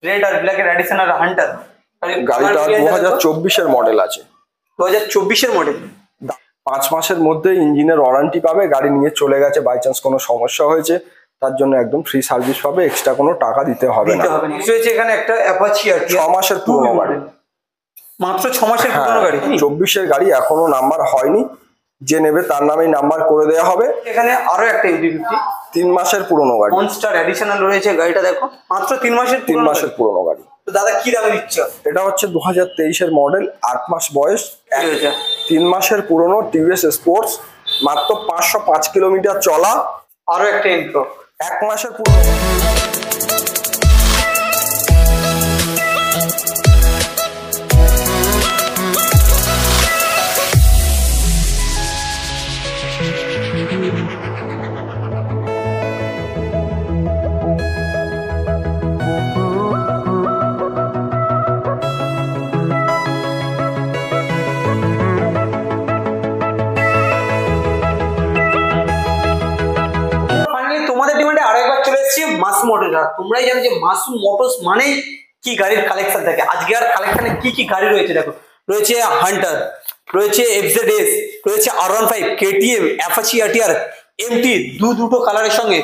Red আর ব্ল্যাকের additional Hunter. গাড়িটা 2024 model আছে। 2024 মডেল। 5 মাসের মধ্যে ইঞ্জিনের ওয়ারেন্টি পাবে। গাড়ি নিয়ে চলে গেছে, বাই চান্স কোনো সমস্যা হয়েছে তার জন্য একদম ফ্রি সার্ভিস পাবে, এক্সট্রা কোনো টাকা দিতে হবে না। রয়েছে এখানে একটা অ্যাপাচি আর 6 মাসের পুরনো গাড়ি, মাত্র 6 মাসের পুরনো গাড়ি। 24 গাড়ি, এখনো নাম্বার হয়নি, যে নেবে তার নামেই নাম্বার করে দেওয়া হবে। এখানে আরো একটা MT-50 3 মাসের পুরনো গাড়ি, মনস্টার অ্যাডিশনাল রয়েছে। গাড়িটা দেখো মাত্র 3 মাসের পুরনো গাড়ি। তো দাদা কি দামে দিচ্ছ? এটা হচ্ছে 2023 মডেল, 8 মাস বয়স, 3 মাসের পুরনো টিভিএস স্পোর্টস, মাত্র 505 কিলোমিটার চলা। আরো একটা ইন্ট্রো, 1 মাসের পুরনো। মাসুম মোটরস। তোমরাই জানো যে মাসুম মোটরস মানেই কি গাড়ির কালেকশন থাকে। আজকে আর কালেকশনে কি কি গাড়ি রয়েছে দেখো, রয়েছে হান্টার, রয়েছে FZS, রয়েছে R15, KTM, Apache RTR, MT, দুটো কালারের সঙ্গে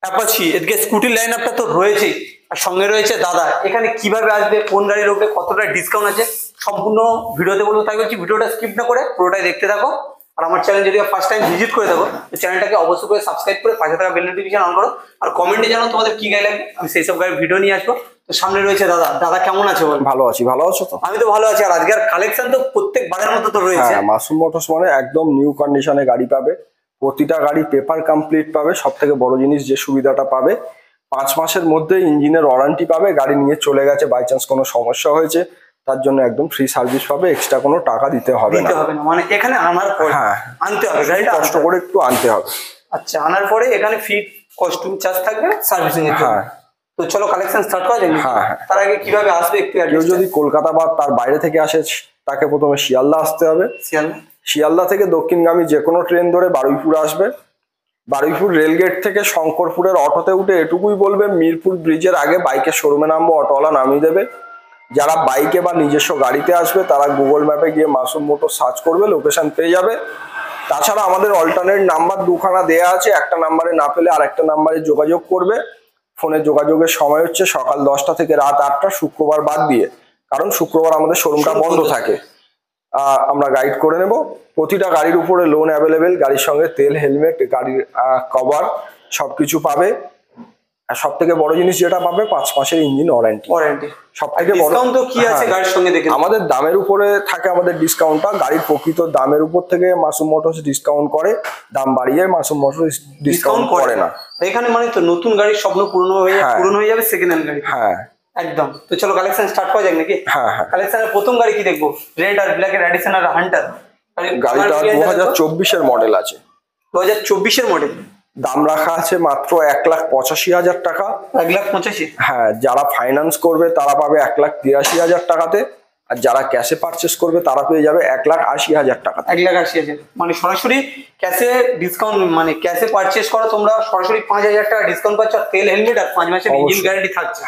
অ্যাপাচি। এদিকে স্কুটির লাইন আপটা তো রয়েছেই, আর সঙ্গে রয়েছে দাদা। এখানে কিভাবে আসবে, কোন গাড়ির উপরে কতটা ডিসকাউন্ট আছে, সম্পূর্ণ ভিডিওতে বলবো। তাই বলছি ভিডিওটা স্কিপ না করে পুরোটাই দেখতে থাকো। আর আমার চ্যানেল যদি ফার্স্ট টাইম ভিজিট করে থাকো, চ্যানেলটাকে অবশ্যই করে সাবস্ক্রাইব করে পাশে থাকা বেল নোটিফিকেশন অন করো। আর কমেন্টে জানাও তোমাদের কি গাড়ি লাগবে, আমি সেই সব গাড়ির ভিডিও নিয়ে আসবো। তো সামনে রয়েছে দাদা। দাদা কেমন আছে বল? ভালো আছি, ভালো আছো তো? আমি তো ভালো আছি। আর আজকের কালেকশন তো প্রত্যেকবারের মতো তো রয়েছে। মাসুম মোটরস মানে একদম নিউ কন্ডিশনে গাড়ি পাবে, প্রতিটা গাড়ি পেপার কমপ্লিট পাবে। সব থেকে বড় জিনিস যে সুবিধাটা পাবে, 5 মাসের মধ্যে ইঞ্জিনের ওয়ারেন্টি পাবে। গাড়ি নিয়ে চলে গেছে, বাই চান্স কোনো সমস্যা হয়েছে তার জন্য একদম ফ্রি সার্ভিস পাবে, এক্সট্রা কোনো টাকা দিতে হবে না। মানে এখানে আনার পর আনতে হবে, গাড়িটা কষ্ট করে একটু আনতে হবে। আচ্ছা, আনার পরে এখানে ফ্রি কস্টিউম চার্জ থাকবে সার্ভিসিং এর জন্য। তো চলো কালেকশন স্টার্ট করা যাক। তার আগে কিভাবে আসবে একটু কেউ যদি কলকাতা বা তার বাইরে থেকে আসে, তাকে প্রথমে শিয়ালদা আসতে হবে। শিয়ালদা থেকে দক্ষিণগামী যে কোনো ট্রেন ধরে বারুইপুর আসবে। বারুইপুর রেলগেট থেকে শঙ্করপুরের অটোতে উঠে এটুকুই বলবে মিরপুর ব্রিজের আগে বাইকের শোরুমে নামবো, অটোওয়ালা নামিয়ে দেবে। যারা বাইকে বা নিজস্ব গাড়িতে আসবে তারা গুগল ম্যাপে গিয়ে মাসুম মোটর সার্চ করবে, লোকেশন পেয়ে যাবে। তাছাড়া আমাদের অল্টারনেট নাম্বার 2খানা দেওয়া আছে, একটা নাম্বারে না পেলে আরেকটা নাম্বারে যোগাযোগ করবে। ফোনে যোগাযোগের সময় হচ্ছে সকাল 10টা থেকে রাত 8টা, শুক্রবার বাদ দিয়ে, কারণ শুক্রবার আমাদের শোরুমটা বন্ধ থাকে। আমরা গাইড করে নেব। প্রতিটা গাড়ির উপরে লোন অ্যাভেলেবেল, গাড়ির সঙ্গে তেল, হেলমেট, গাড়ির কভার সবকিছু পাবে। আর সব থেকে বড় জিনিস যেটা পাবে, 5 মাসের ইঞ্জিন ওয়ারেন্টি। সব থেকে বড় কি আছে গাড়ির সঙ্গে দেখে আমাদের দামের উপরে থাকে আমাদের ডিসকাউন্টটা। গাড়ির প্রকৃত দামের উপর থেকে মাসুম মোটরস ডিসকাউন্ট করে, দাম বাড়িয়ে মাসুম মোটরস ডিসকাউন্ট করে না। এখানে মানে তো নতুন গাড়ির স্বপ্ন পূরণ হয়ে যাবে সেকেন্ড হ্যান্ড গাড়ি। একদম। তো চলো কালেকশন স্টার্ট করা যাক নাকি? কালেকশনের প্রথম গাড়ি কি দেখবো? রেড আর ব্ল্যাকের অ্যাডিশনাল হান্টার। গাড়িটা 2024 মডেল আছে। 2024 মডেল। দাম রাখা আছে মাত্র 1,85,000 টাকা। 1,85,000? হ্যাঁ, যারা ফাইন্যান্স করবে তারা পাবে 1,83,000 টাকাতে, আর যারা ক্যাশে পারচেস করবে তারা পেয়ে যাবে 1,80,000 টাকা। 1,80,000 মানে সরাসরি ক্যাশে ডিসকাউন্ট, মানে ক্যাশে পারচেস করো তোমরা সরাসরি 5,000 টাকা ডিসকাউন্ট পাচ্ছ, তেল, হেলমেট আর 5 মাসের ইঞ্জিন গ্যারান্টি থাকছে।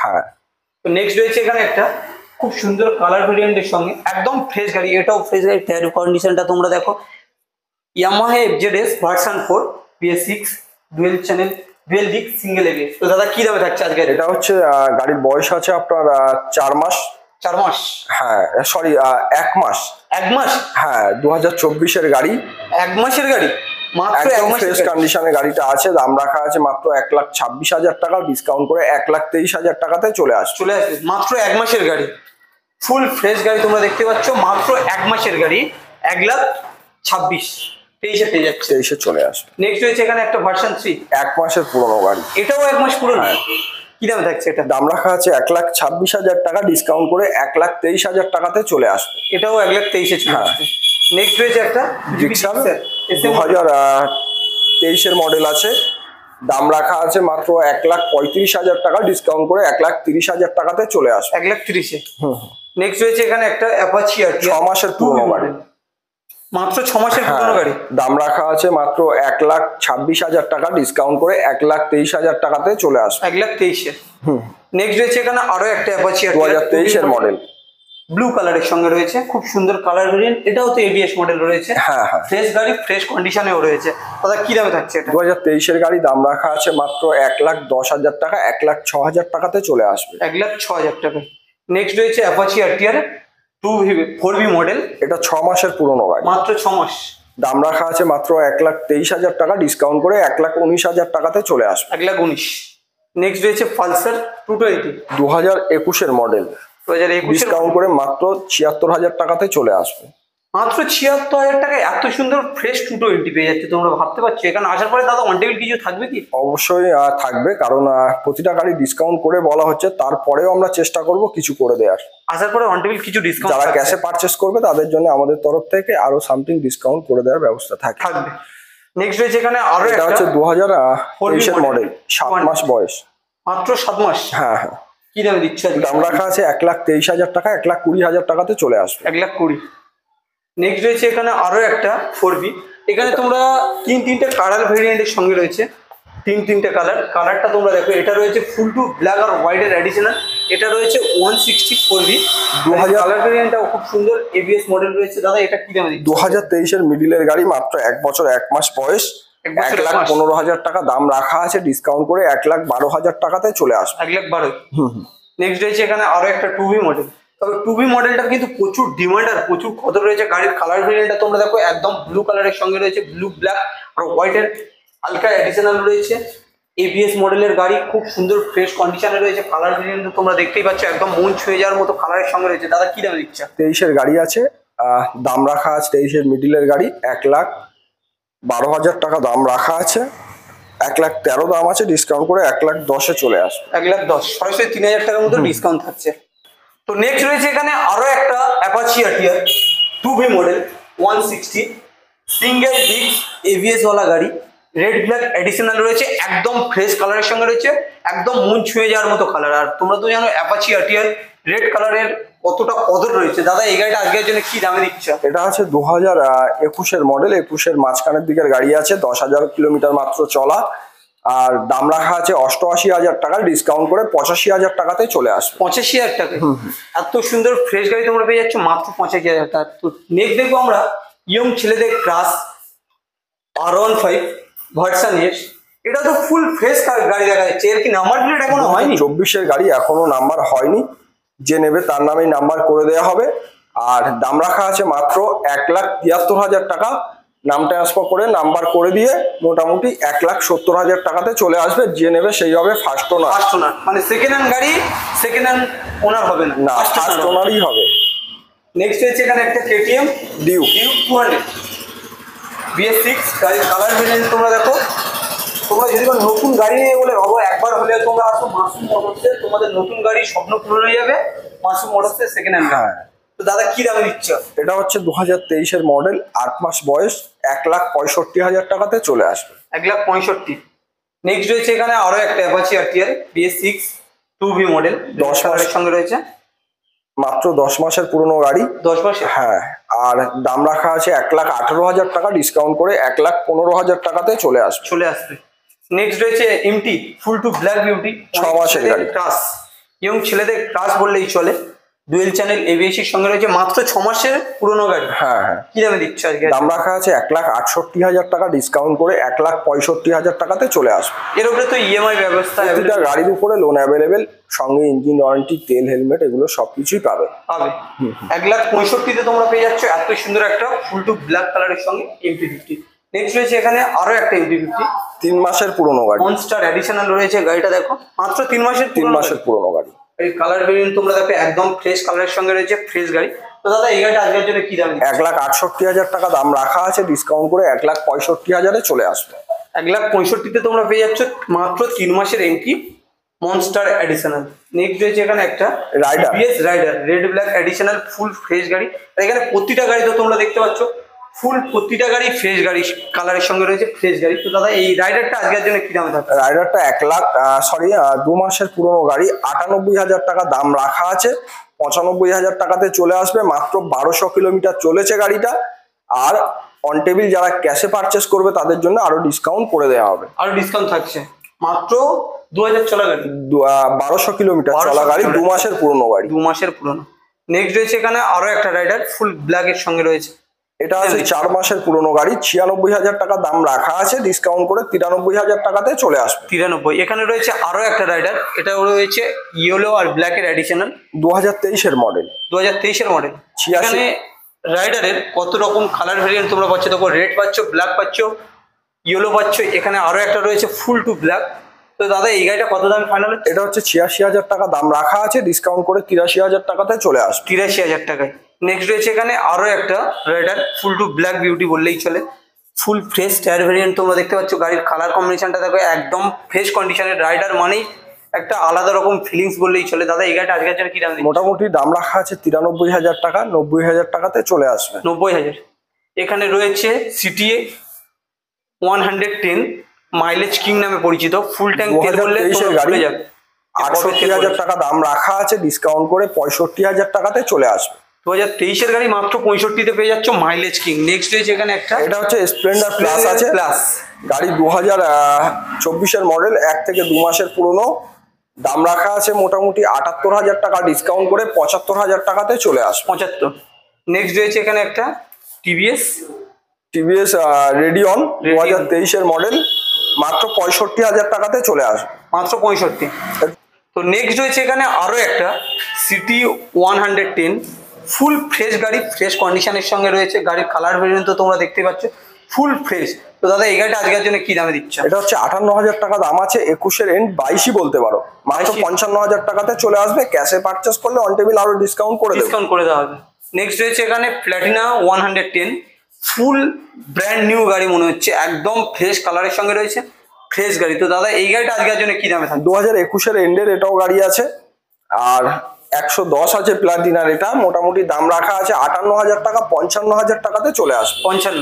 তো নেক্সট রয়েছে এখানে একটা খুব সুন্দর কালার ভেরিয়েন্টের সঙ্গে একদম ফ্রেশ গাড়ি। এটাও ফ্রেশ গাড়ি। টায়ার কন্ডিশনটা তোমরা দেখো, Yamaha FZS version 4 BS6 dual channel, dual disc, single ABS। তো দাদা কি দামে থাকছে আজকে? এটা হচ্ছে গাড়ির বয়স আছে আপনার 4 মাস। 4 মাস? হ্যাঁ, সরি 1 মাস। 1 মাস? হ্যাঁ, 2024 গাড়ি। 1 মাসের গাড়ি, মাত্র 1 মাস ফ্রেশ কন্ডিশনে গাড়িটা আছে। দাম রাখা আছে মাত্র 1,26,000 টাকা, ডিসকাউন্ট করে 1,23,000 টাকাতে চলে আসবে। মাত্র 1 মাসের গাড়ি, ফুল ফ্রেশ গাড়ি তোমরা দেখতে পাচ্ছ। মাত্র 1 মাসের গাড়ি, 1,26,000 পেয়ে যাচ্ছে। 23-এ চলে আসবে। নেক্সট রয়েছে এখানে একটা ভার্সন 3, 1 মাসের পুরনো গাড়ি। এটাও 1 মাস পুরনো। কি দামে থাকছে এটা? দাম রাখা আছে 1,26,000 টাকা, ডিসকাউন্ট করে 1,23,000 টাকাতে চলে আসবে। এটাও 1,23,000-এ চলে আসবে। নেক্সট রয়েছে একটা জিক্সার 2023 মডেল আছে। দাম রাখা আছে মাত্র 1,35,000 টাকা, ডিসকাউন্ট করে 1,30,000 টাকাতে চলে আসবে। 1,30,000। নেক্সট রয়েছে এখানে একটা অ্যাপাচি আরটিআর 6 মাসের পুরনো গাড়ি। মাত্র 6 মাসের পুরনো গাড়ি। দাম রাখা আছে মাত্র 1,26,000 টাকা, ডিসকাউন্ট করে 1,23,000 টাকাতে চলে আসবে। 1,23,000। নেক্সট রয়েছে এখানে আরো একটা অ্যাপাচি 2023 এর মডেল, ব্লু কালারের সঙ্গে রয়েছে, খুব সুন্দর কালার ভেরিয়েন্ট, এটাও তো এবিএস মডেল রয়েছে। হ্যাঁ হ্যাঁ, ফ্রেশ গাড়ি, ফ্রেশ কন্ডিশনেও রয়েছে। দাদা কি দামে থাকছে এটা? 2023 এর গাড়ি, দাম রাখা আছে মাত্র 1,10,000 টাকা, 1,06,000 টাকাতে চলে আসবে। 1,06,000 টাকা। নেক্সট রয়েছে অ্যাপাচি আরটিআর 4V মডেল, এটা 6 মাসের পুরনো গাড়ি, মাত্র 6 মাস। দাম রাখা আছে মাত্র 1,23,000 টাকা, ডিসকাউন্ট করে 1,19,000 টাকাতে চলে আসবে। 1,19,000। নেক্সট রয়েছে পালসার 220, 2021 এর মডেল, 2021 ডিসকাউন্ট করে মাত্র 76,000 টাকাতে চলে আসবে। মাত্র 76,000 টাকায় এত সুন্দর ফ্রেশ 220 পেয়ে যাচ্ছে, তোমরা ভাবতে পারছো? এখানে আসার পরে দাদা অন টেবিল কিছু থাকবে কি? অবশ্যই থাকবে, কারণ প্রতিটা গাড়ি ডিসকাউন্ট করে বলা হচ্ছে, তারপরেও আমরা চেষ্টা করব কিছু করে দেওয়ার। আসার পরে অন টেবিল কিছু ডিসকাউন্ট যারা ক্যাশে পারচেস করবে তাদের জন্য আমাদের তরফ থেকে আরো সামথিং ডিসকাউন্ট করে দেওয়ার ব্যবস্থা থাকবে। নেক্সট রয়েছে এখানে আরো এটা হচ্ছে 2023 এর মডেল, 7 মাস বয়স, মাত্র 7 মাস। হ্যাঁ হ্যাঁ, কি দামে দিচ্ছে? দাম রাখা আছে 1,23,000 টাকা, 1,20,000 টাকাতে চলে আসবে। 1,20,000। নেক্সট রয়েছে এখানে আরো একটা 4V, এখানে তোমরা তিনটে কালার ভেরিয়েন্টের সঙ্গে রয়েছে, তিনটে কালারটা তোমরা দেখো। এটা রয়েছে ফুল টু ব্ল্যাক আর হোয়াইট এর অ্যাডিশনাল, এটা রয়েছে 160 4V 2000 কালার ভেরিয়েন্টটাও খুব সুন্দর, এবিএস মডেল রয়েছে। দাদা এটা কি দামে দিচ্ছে? 2023 এর মিডিলের গাড়ি, মাত্র 1 বছর 1 মাস বয়স, 1,15,000 টাকা দাম রাখা আছে, ডিসকাউন্ট করে 1,12,000 টাকাতে চলে আসবে। 1,12,000। নেক্সট রয়েছে এখানে আরো একটা 2V মডেল, তবে 2V মডেলটা কিন্তু প্রচুর ডিমান্ড আর প্রচুর কদর রয়েছে। গাড়ির কালার ভেরিয়েন্টটা তোমরা দেখো, একদম ব্লু কালারের সঙ্গে রয়েছে, ব্লু ব্ল্যাক আর হোয়াইটের হালকা অ্যাডিশনাল রয়েছে। এবিএস মডেলের গাড়ি, খুব সুন্দর ফ্রেশ কন্ডিশনে রয়েছে। কালার ভেরিয়েন্ট তোমরা দেখতেই পাচ্ছ, একদম মন ছুঁয়ে যাওয়ার মতো কালারের সঙ্গে রয়েছে। দাদা কি দামে দিচ্ছে? 23 এর গাড়ি আছে, দাম রাখা আছে 23 এর মিডিলের গাড়ি, 1,12,000 টাকা দাম রাখা আছে, 1,13,000 দাম আছে, ডিসকাউন্ট করে 1,10,000 চলে আসবে। 1,10,000, সরাসরি 3,000 টাকার মতো ডিসকাউন্ট থাকছে। তো নেক্সট রয়েছে এখানে আরো একটা Apache RTR 2V model 160, single disc ABS ওয়ালা গাড়ি, রেড ব্ল্যাক এডিশনাল রয়েছে, একদম ফ্রেশ কালারের সঙ্গে রয়েছে, একদম মন ছুঁয়ে যাওয়ার মতো কালার। আর তোমরা তো জানো অ্যাপাচি আরটিআর রেড কালারের কতটা কদর রয়েছে। দাদা এই গাড়িটা আজকের জন্য কি দামে দিচ্ছ? এটা আছে 2021 এর মডেল, 21 এর মাঝখানের দিকের গাড়ি আছে, 10,000 কিলোমিটার মাত্র চলা, আর দাম রাখা আছে 88,000 টাকা, ডিসকাউন্ট করে 85,000 টাকাতে চলে আসবে। 85,000 টাকা? এত সুন্দর ফ্রেশ গাড়ি তোমরা পেয়ে যাচ্ছ মাত্র 85,000 টাকা। তো নেক্সট দেখবো আমরা ইয়ং ছেলেদের ক্রাশ R15 ভার্সন এস, এটা তো ফুল ফ্রেশ গাড়ি দেখা যাচ্ছে। এর কি নাম্বার প্লেট এখনো হয়নি? 24 এর গাড়ি, এখনো নাম্বার হয়নি, যে নেবে তার নামেই নাম্বার করে দেওয়া হবে। আর দাম রাখা আছে মাত্র 1,73,000 টাকা, নাম ট্রান্সফার করে নাম্বার করে দিয়ে মোটামুটি 1,70,000 টাকাতে চলে আসবে। যে নেবে সেই হবে ফার্স্ট ওনার। ফার্স্ট ওনার মানে সেকেন্ড হ্যান্ড গাড়ি, সেকেন্ড হ্যান্ড ওনার হবে না, না, ফার্স্ট ওনারই হবে। নেক্সট হচ্ছে এখানে একটা কেটিএম ডিউক 200 BS6 গাড়ির কালার ভেরিয়েন্ট তোমরা দেখো। তোমরা যদি কোনো নতুন গাড়ি নিয়ে বলে ভাবো, একবার হলে তোমরা আসো মাসুম মোটরসে, তোমাদের নতুন গাড়ির স্বপ্ন পূরণ হয়ে যাবে মাসুম মোটরসে সেকেন্ড হ্যান্ড। হ্যাঁ, তো দাদা কি দামে দিচ্ছ? এটা হচ্ছে 2023 এর মডেল, 8 মাস বয়স, 1,65,000 টাকাতে চলে আসবে। 1,65,000। নেক্সট রয়েছে এখানে আরো একটা Apache RTR BS6 2V model, 10 মাসের সঙ্গে রয়েছে, মাত্র 10 মাসের পুরনো গাড়ি। 10 মাসে? হ্যাঁ, আর দাম রাখা আছে 1,18,000 টাকা, ডিসকাউন্ট করে 1,15,000 টাকাতে চলে আসবে। নেক্সট রয়েছে এমটি ফুল টু ব্ল্যাক বিউটি 6 মাসের গাড়ি। ক্রাশ, ইয়ং ছেলেদের ক্রাশ বললেই চলে, ডুয়েল চ্যানেল এবিএস এর সঙ্গে রয়েছে, মাত্র 6 মাসের পুরনো গাড়ি। হ্যাঁ হ্যাঁ, কি দামে দিচ্ছে আজকে? দাম রাখা আছে 1,68,000 টাকা, ডিসকাউন্ট করে 1,65,000 টাকাতে চলে আসবে। এর উপরে তো ইএমআই ব্যবস্থা, প্রতিটা গাড়ির উপরে লোন অ্যাভেলেবেল, সঙ্গে ইঞ্জিন ওয়ারেন্টি, তেল, হেলমেট, এগুলো সবকিছুই পাবে। 1,65,000 তোমরা পেয়ে যাচ্ছ এত সুন্দর একটা ফুল টু ব্ল্যাক কালারের সঙ্গে MT-50। নেক্সট রয়েছে এখানে আরো একটা MT-50 3 মাসের পুরনো গাড়ি, মনস্টার এডিশনাল রয়েছে। গাড়িটা দেখো, মাত্র 3 মাসের পুরনো গাড়ি। এই কালার ভেরিয়েন্ট তোমরা দেখো, একদম ফ্রেশ কালারের সঙ্গে রয়েছে, ফ্রেশ গাড়ি। তো দাদা এই গাড়িটা আজকের জন্য কি দাম? 1,68,000 টাকা দাম রাখা আছে, ডিসকাউন্ট করে 1,65,000 চলে আসবে। 1,65,000 তোমরা পেয়ে যাচ্ছ মাত্র 3 মাসের এমটি মনস্টার এডিশনাল। নেক্সট রয়েছে এখানে একটা rider rider red black additional full fresh গাড়ি। আর এখানে প্রতিটা গাড়ি তো তোমরা দেখতে পাচ্ছ ফুল, প্রতিটা গাড়ি ফ্রেশ গাড়ি কালারের সঙ্গে রয়েছে, ফ্রেশ গাড়ি। তো দাদা এই রাইডারটা আজকের জন্য কি দামে থাকবে? রাইডারটা 2 মাসের পুরনো গাড়ি, 98,000 টাকা দাম রাখা আছে, 95,000 টাকাতে চলে আসবে। মাত্র 1200 কিলোমিটার চলেছে গাড়িটা। আর অন টেবিল যারা ক্যাশে পারচেস করবে তাদের জন্য আরো ডিসকাউন্ট করে দেওয়া হবে। আরো ডিসকাউন্ট থাকছে, মাত্র 2000 চলা গাড়ি, 1200 কিলোমিটার চলা গাড়ি, 2 মাসের পুরনো গাড়ি। 2 মাসের পুরনো। নেক্সট রয়েছে এখানে আরো একটা রাইডার ফুল ব্ল্যাক এর সঙ্গে রয়েছে, এটা আছে 4 মাসের পুরনো গাড়ি, 96,000 টাকা দাম রাখা আছে, ডিসকাউন্ট করে 93,000 টাকাতে চলে আসবে। 93। এখানে রয়েছে আরো একটা রাইডার, এটা রয়েছে ইয়েলো আর ব্ল্যাক এর অ্যাডিশনাল, 2023 এর মডেল। 2023 এর মডেল। 86 এখানে রাইডারের কত রকম কালার ভেরিয়েন্ট তোমরা পাচ্ছ, দেখো রেড পাচ্ছ, ব্ল্যাক পাচ্ছ, ইয়েলো পাচ্ছ, এখানে আরো একটা রয়েছে ফুল টু ব্ল্যাক। তো দাদা এই গাড়িটা কত দামে ফাইনাল হচ্ছে? এটা হচ্ছে 86,000 টাকা দাম রাখা আছে, ডিসকাউন্ট করে 83,000 টাকাতে চলে আসবে। 83,000 টাকায়। নেক্সট রয়েছে এখানে আরো একটা রাইডার ফুল টু ব্ল্যাক বিউটি বললেই চলে, ফুল ফ্রেশ টায়ার ভেরিয়েন্ট তোমরা দেখতে পাচ্ছ, গাড়ির কালার কম্বিনেশনটা দেখো একদম ফ্রেশ কন্ডিশনের। রাইডার মানেই একটা আলাদা রকম ফিলিংস বললেই চলে। দাদা এই গাড়িটা আজকের জন্য কি দাম? মোটামুটি দাম রাখা আছে 93,000 টাকা, 90,000 টাকাতে চলে আসবে। 90,000। এখানে রয়েছে সিটিএ 110 মাইলেজ কিং নামে পরিচিত, ফুল ট্যাঙ্ক তেল বললে গাড়ি যাবে। 68,000 টাকা দাম রাখা আছে, ডিসকাউন্ট করে 65,000 টাকাতে চলে আসবে। 2023 এর গাড়ি মাত্র 65-তে পেয়ে যাচ্ছ মাইলেজ কিং। নেক্সট রয়েছে এখানে একটা, এটা হচ্ছে স্প্লেন্ডার প্লাস আছে, প্লাস গাড়ি 2024 এর মডেল, 1 থেকে 2 মাসের পুরনো, দাম রাখা আছে মোটামুটি 78,000 টাকা, ডিসকাউন্ট করে 75,000 টাকাতে চলে আসবে। 75। নেক্সট রয়েছে এখানে একটা টিভিএস রেডিয়ন 2023 এর মডেল, মাত্র 65,000 টাকাতে চলে আসবে। মাত্র 65। তো নেক্সট রয়েছে এখানে আরো একটা সিটি 110 ফুল ফ্রেশ গাড়ি, ফ্রেশ কন্ডিশনের সঙ্গে রয়েছে। গাড়ির কালার ভেরিয়েন্ট তো তোমরা দেখতে পাচ্ছ ফুল ফ্রেশ। তো দাদা এই গাড়িটা আজকের জন্য কি দামে দিচ্ছ? এটা হচ্ছে 58,000 টাকা দাম আছে, 21 এর এন্ড 22 বলতে পারো, মাত্র 55,000 টাকাতে চলে আসবে। ক্যাশে পারচেস করলে অন টেবিল আরো ডিসকাউন্ট করে দেওয়া হবে। নেক্সট রয়েছে এখানে প্ল্যাটিনা 110 ফুল ব্র্যান্ড নিউ গাড়ি মনে হচ্ছে, একদম ফ্রেশ কালারের সঙ্গে রয়েছে, ফ্রেশ গাড়ি। তো দাদা এই গাড়িটা আজকের জন্য কি দামে থাকবে? 2021 এর এন্ডের এটাও গাড়ি আছে, আর 110 আছে প্লাটিনার, এটা মোটামুটি দাম রাখা আছে 58,000 টাকা, 55,000 টাকাতে চলে আসবে। 55।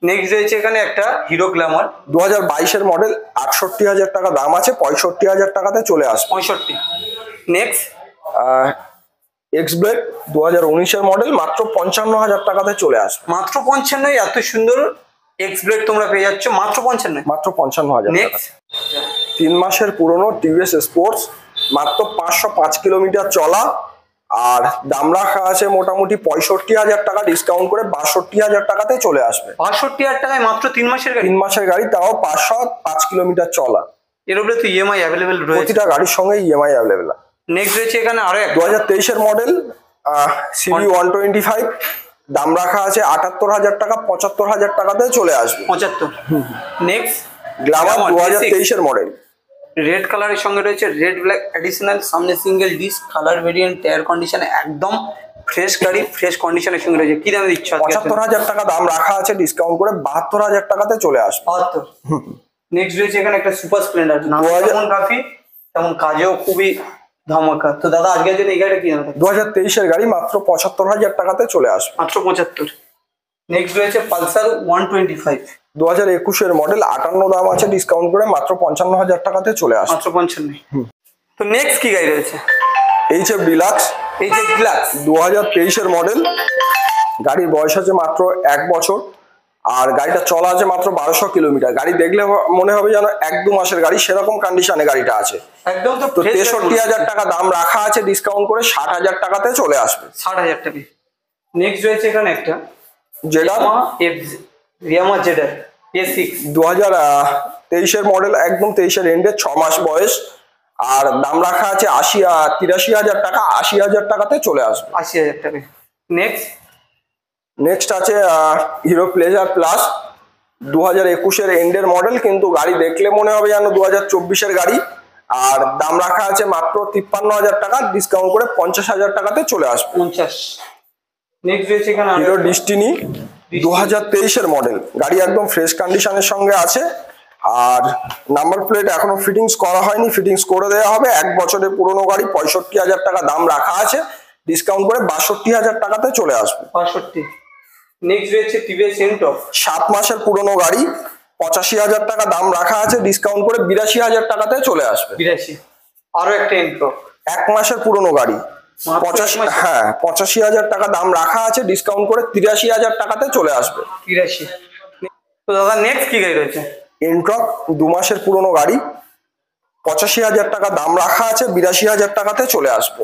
নেক্সট রয়েছে এখানে একটা হিরো গ্ল্যামার 2022 এর মডেল, 68,000 টাকা দাম আছে, 65,000 টাকাতে চলে আসবে। 65। নেক্সট এক্স ব্লেড 2019 এর মডেল, মাত্র 55,000 টাকাতে চলে আসবে। মাত্র 55। এত সুন্দর এক্স ব্লেড তোমরা পেয়ে যাচ্ছ মাত্র 55। মাত্র 55,000। নেক্সট 3 মাসের পুরনো টিভিএস স্পোর্টস, মাত্র 505 কিলোমিটার চলা, আর দাম রাখা আছে মোটামুটি 65,000 টাকা, ডিসকাউন্ট করে 62,000 টাকাতে চলে আসবে। 62,000 টাকায় মাত্র 3 মাসের গাড়ি। 3 মাসের গাড়ি, তাও 505 কিলোমিটার চলা। এর উপরে তো ইএমআই অ্যাভেলেবেল রয়েছে, প্রতিটা গাড়ির সঙ্গে ইএমআই অ্যাভেলেবেল। নেক্সট রয়েছে এখানে আরো একটা 2023 এর মডেল সিবি 125, দাম রাখা আছে 78,000 টাকা, 75,000 টাকাতে চলে আসবে। 75। নেক্সট গ্ল্যামার 2023 এর মডেল, রেড কালারের সঙ্গে রয়েছে রেড ব্ল্যাক অ্যাডিশনাল, সামনে single disc, colour variant, tyre condition একদম ফ্রেশ গাড়ি, ফ্রেশ কন্ডিশনের সঙ্গে রয়েছে। কি দামে দিচ্ছ? 75,000 টাকা দাম রাখা আছে, ডিসকাউন্ট করে 72,000 টাকাতে চলে আসবে। 72। নেক্সট রয়েছে এখানে একটা সুপার স্প্লেন্ডার, নাম যেমন কাফি তেমন কাজেও খুবই ধামাকা। তো দাদা আজকের জন্য এই গাড়িটা কি দাম? 2023 এর গাড়ি, মাত্র 75,000 টাকাতে চলে আসবে। মাত্র 75। নেক্সট রয়েছে পালসার 125 2021 এর মডেল, 58 দাম আছে, ডিসকাউন্ট করে মাত্র 55,000 টাকাতে চলে আসবে। মাত্র 55। তো নেক্সট কি গাড়ি রয়েছে? এইচএফ ডিলাক্স, 2023 এর মডেল, গাড়ির বয়স আছে মাত্র 1 বছর, আর গাড়িটা চলা আছে মাত্র 1200 কিলোমিটার। গাড়ি দেখলে মনে হবে যেন 1-2 মাসের গাড়ি, সেরকম কন্ডিশনে গাড়িটা আছে একদম। তো 63,000 টাকা দাম রাখা আছে, ডিসকাউন্ট করে 60,000 টাকাতে চলে আসবে। 60,000 টাকা। নেক্সট রয়েছে এখানে একটা জেডার, ইয়ামাহা জেডার A6, 2023 এর মডেল, একদম 23 এর এন্ডে, 6 মাস বয়স, আর দাম রাখা আছে 83,000 টাকা, 80,000 টাকাতে চলে আসবে। 80,000 টাকা। নেক্সট আছে হিরো প্লেজার প্লাস, 2021 এর এন্ডের মডেল, কিন্তু গাড়ি দেখলে মনে হবে যেন 2024 এর গাড়ি, আর দাম রাখা আছে মাত্র 53,000 টাকা, ডিসকাউন্ট করে 50,000 টাকাতে চলে আসবে। 50। নেক্সট রয়েছে এখানে হিরো ডিস্টিনি 2023 এর মডেল, গাড়ি একদম ফ্রেশ কন্ডিশনের সঙ্গে আছে, আর নাম্বার প্লেট এখনো ফিটিংস করা হয়নি, ফিটিংস করে দেওয়া হবে। 1 বছরের পুরনো গাড়ি, 65,000 টাকা দাম রাখা আছে, ডিসকাউন্ট করে 62,000 টাকাতে চলে আসবে। 62। নেক্সট রয়েছে টিভিএস এন্টক, 7 মাসের পুরনো গাড়ি, 85,000 টাকা দাম রাখা আছে, ডিসকাউন্ট করে 82,000 টাকাতে চলে আসবে। 82। আরো একটা এন্টক, 1 মাসের পুরনো গাড়ি, 85,000 টাকা দাম রাখা আছে, ডিসকাউন্ট করে 83,000 টাকাতে চলে আসবে। 83। তো দাদা নেক্সট কি গাড়ি রয়েছে? এন্ট্রক 2 মাসের পুরনো গাড়ি, 85,000 টাকা দাম রাখা আছে, 82,000 টাকাতে চলে আসবে।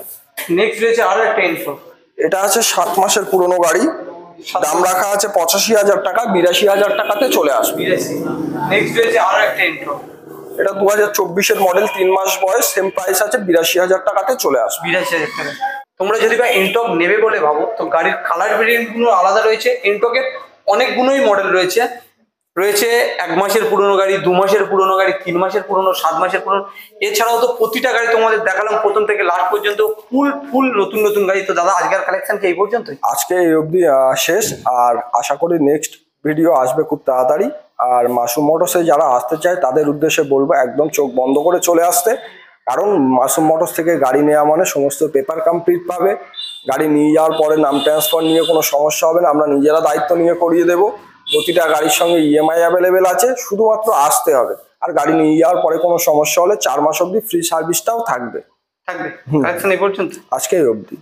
নেক্সট রয়েছে আরো একটা এনটর্ক, এটা আছে 7 মাসের পুরনো গাড়ি, দাম রাখা আছে 85,000 টাকা, 82,000 টাকাতে চলে আসবে। 82। নেক্সট রয়েছে আরো একটা এনটর্ক, এটা 2024-এর মডেল, 3 মাস বয়স, সেম প্রাইস আছে, 82,000 টাকাতে চলে আসবে। 82,000 টাকা। তোমরা যদি বা এনটর্ক নেবে বলে ভাবো তো গাড়ির কালার ভেরিয়েন্ট গুলো আলাদা রয়েছে। এনটর্কের অনেকগুলোই মডেল রয়েছে। রয়েছে 1 মাসের পুরনো গাড়ি, 2 মাসের পুরনো গাড়ি, 3 মাসের পুরনো, 7 মাসের পুরনো। এছাড়াও তো প্রতিটা গাড়ি তোমাদের দেখালাম প্রথম থেকে লাস্ট পর্যন্ত ফুল নতুন নতুন গাড়ি। তো দাদা আজকের কালেকশন কি এই পর্যন্তই? আজকে এই অবধি শেষ, আর আশা করি নেক্সট ভিডিও আসবে খুব তাড়াতাড়ি। আর মাসুম মোটরসে যারা আসতে চায় তাদের উদ্দেশ্যে বলবো একদম চোখ বন্ধ করে চলে আসতে, কারণ মাসুম মোটরস থেকে গাড়ি নেওয়া মানে সমস্ত পেপার কমপ্লিট পাবে। গাড়ি নিয়ে যাওয়ার পরে নাম ট্রান্সফার নিয়ে কোনো সমস্যা হবে না, আমরা নিজেরা দায়িত্ব নিয়ে করিয়ে দেবো। প্রতিটা গাড়ির সঙ্গে ইএমআই অ্যাভেলেবেল আছে, শুধুমাত্র আসতে হবে। আর গাড়ি নিয়ে যাওয়ার পরে কোনো সমস্যা হলে 4 মাস অবধি ফ্রি সার্ভিসটাও থাকবে। কালেকশন এই পর্যন্ত আজকে এই অবধি।